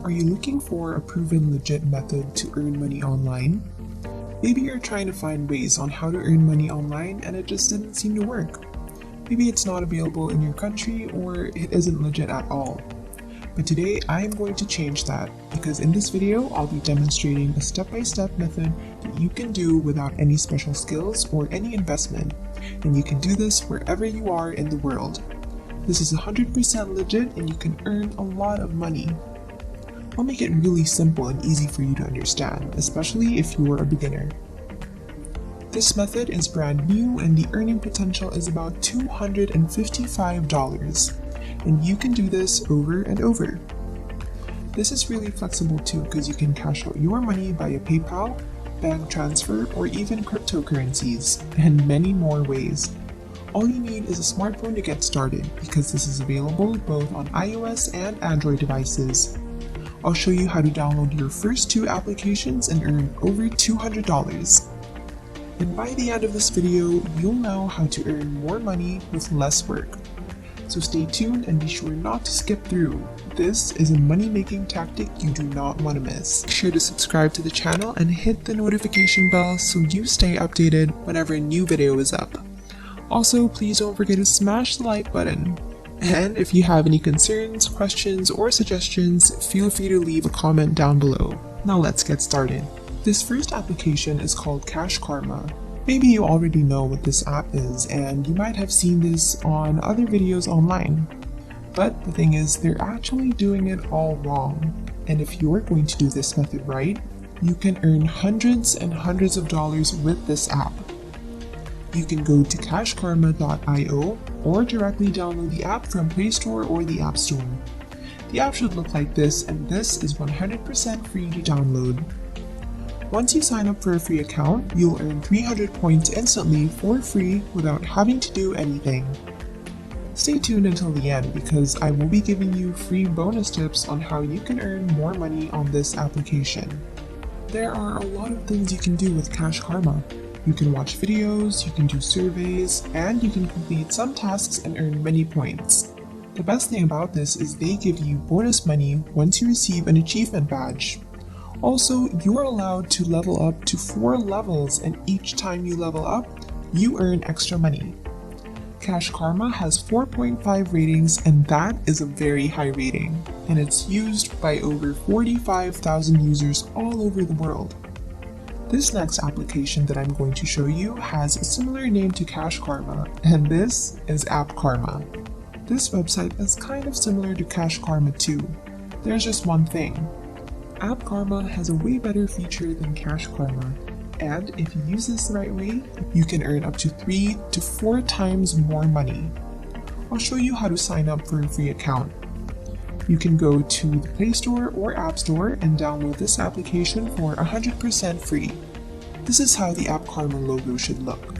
Are you looking for a proven legit method to earn money online? Maybe you're trying to find ways on how to earn money online and it just didn't seem to work. Maybe it's not available in your country or it isn't legit at all. But today I am going to change that because in this video I'll be demonstrating a step-by-step method that you can do without any special skills or any investment, and you can do this wherever you are in the world. This is 100% legit and you can earn a lot of money. I'll make it really simple and easy for you to understand, especially if you are a beginner. This method is brand new and the earning potential is about $255, and you can do this over and over. This is really flexible too because you can cash out your money via PayPal, bank transfer, or even cryptocurrencies, and many more ways. All you need is a smartphone to get started because this is available both on iOS and Android devices. I'll show you how to download your first 2 applications and earn over $200. And by the end of this video, you'll know how to earn more money with less work. So stay tuned and be sure not to skip through. This is a money-making tactic you do not want to miss. Be sure to subscribe to the channel and hit the notification bell so you stay updated whenever a new video is up. Also, please don't forget to smash the like button. And if you have any concerns, questions, or suggestions, feel free to leave a comment down below. Now let's get started. This first application is called Cash Karma. Maybe you already know what this app is, and you might have seen this on other videos online. But the thing is, they're actually doing it all wrong. And if you're going to do this method right, you can earn hundreds and hundreds of dollars with this app. You can go to cashkarma.io or directly download the app from Play Store or the App Store. The app should look like this, and this is 100% free to download. Once you sign up for a free account, you'll earn 300 points instantly for free without having to do anything. Stay tuned until the end because I will be giving you free bonus tips on how you can earn more money on this application. There are a lot of things you can do with Cash Karma. You can watch videos, you can do surveys, and you can complete some tasks and earn many points. The best thing about this is they give you bonus money once you receive an achievement badge. Also, you are allowed to level up to 4 levels, and each time you level up, you earn extra money. Cash Karma has 4.5 ratings, and that is a very high rating, and it's used by over 45,000 users all over the world. This next application that I'm going to show you has a similar name to Cash Karma, and this is App Karma. This website is kind of similar to Cash Karma too. There's just one thing. App Karma has a way better feature than Cash Karma, and if you use this the right way, you can earn up to 3 to 4 times more money. I'll show you how to sign up for a free account. You can go to the Play Store or App Store and download this application for 100% free. This is how the App Karma logo should look.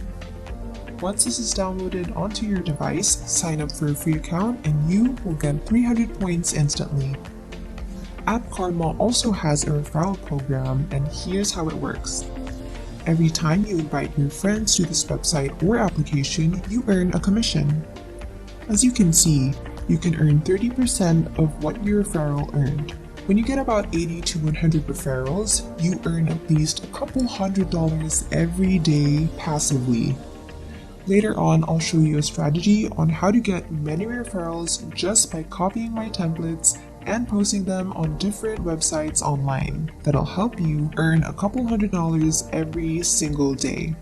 Once this is downloaded onto your device, sign up for a free account and you will get 300 points instantly. App Karma also has a referral program, and here's how it works. Every time you invite your friends to this website or application, you earn a commission. As you can see, you can earn 30% of what your referral earned. When you get about 80 to 100 referrals, you earn at least a couple $100 every day passively. Later on, I'll show you a strategy on how to get many referrals just by copying my templates and posting them on different websites online. That'll help you earn a couple $100 every single day.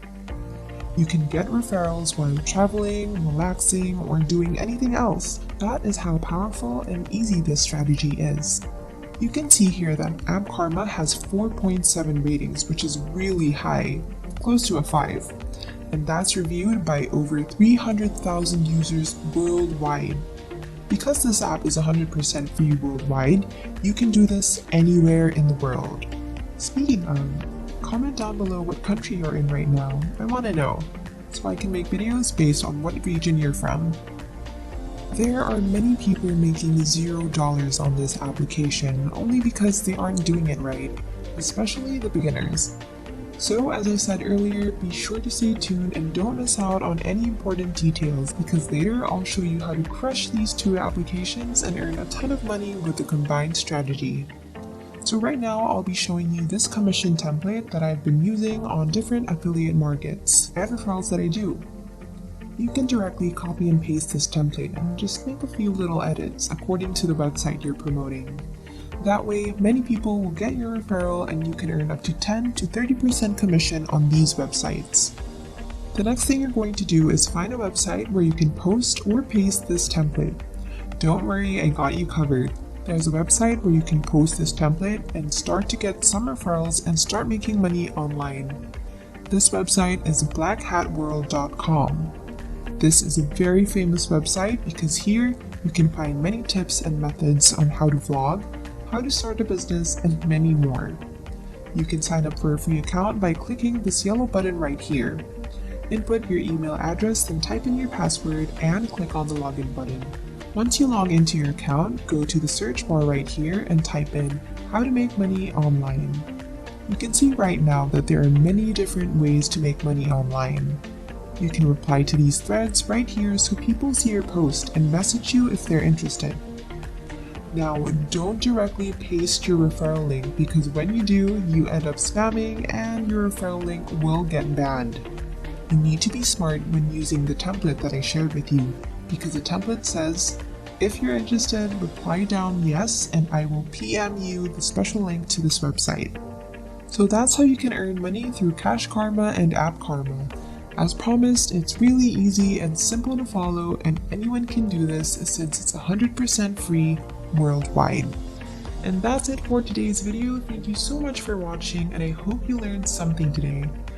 You can get referrals while traveling, relaxing, or doing anything else. That is how powerful and easy this strategy is. You can see here that App Karma has 4.7 ratings, which is really high, close to a 5. And that's reviewed by over 300,000 users worldwide. Because this app is 100% free worldwide, you can do this anywhere in the world. Speaking of, comment down below what country you're in right now. I want to know, so I can make videos based on what region you're from. There are many people making $0 on this application only because they aren't doing it right, especially the beginners. So as I said earlier, be sure to stay tuned and don't miss out on any important details because later I'll show you how to crush these 2 applications and earn a ton of money with the combined strategy. So right now I'll be showing you this commission template that I've been using on different affiliate markets and referrals that I do. You can directly copy and paste this template and just make a few little edits according to the website you're promoting. That way, many people will get your referral and you can earn up to 10 to 30% commission on these websites. The next thing you're going to do is find a website where you can post or paste this template. Don't worry, I got you covered. There's a website where you can post this template and start to get some referrals and start making money online. This website is blackhatworld.com. This is a very famous website because here you can find many tips and methods on how to vlog, how to start a business, and many more. You can sign up for a free account by clicking this yellow button right here. Input your email address, then type in your password and click on the login button. Once you log into your account, go to the search bar right here and type in how to make money online. You can see right now that there are many different ways to make money online. You can reply to these threads right here so people see your post and message you if they're interested. Now, don't directly paste your referral link because when you do, you end up spamming and your referral link will get banned. You need to be smart when using the template that I shared with you because the template says, if you're interested, reply down yes and I will PM you the special link to this website. So that's how you can earn money through Cash Karma and App Karma. As promised, it's really easy and simple to follow and anyone can do this since it's 100% free worldwide. And that's it for today's video. Thank you so much for watching and I hope you learned something today.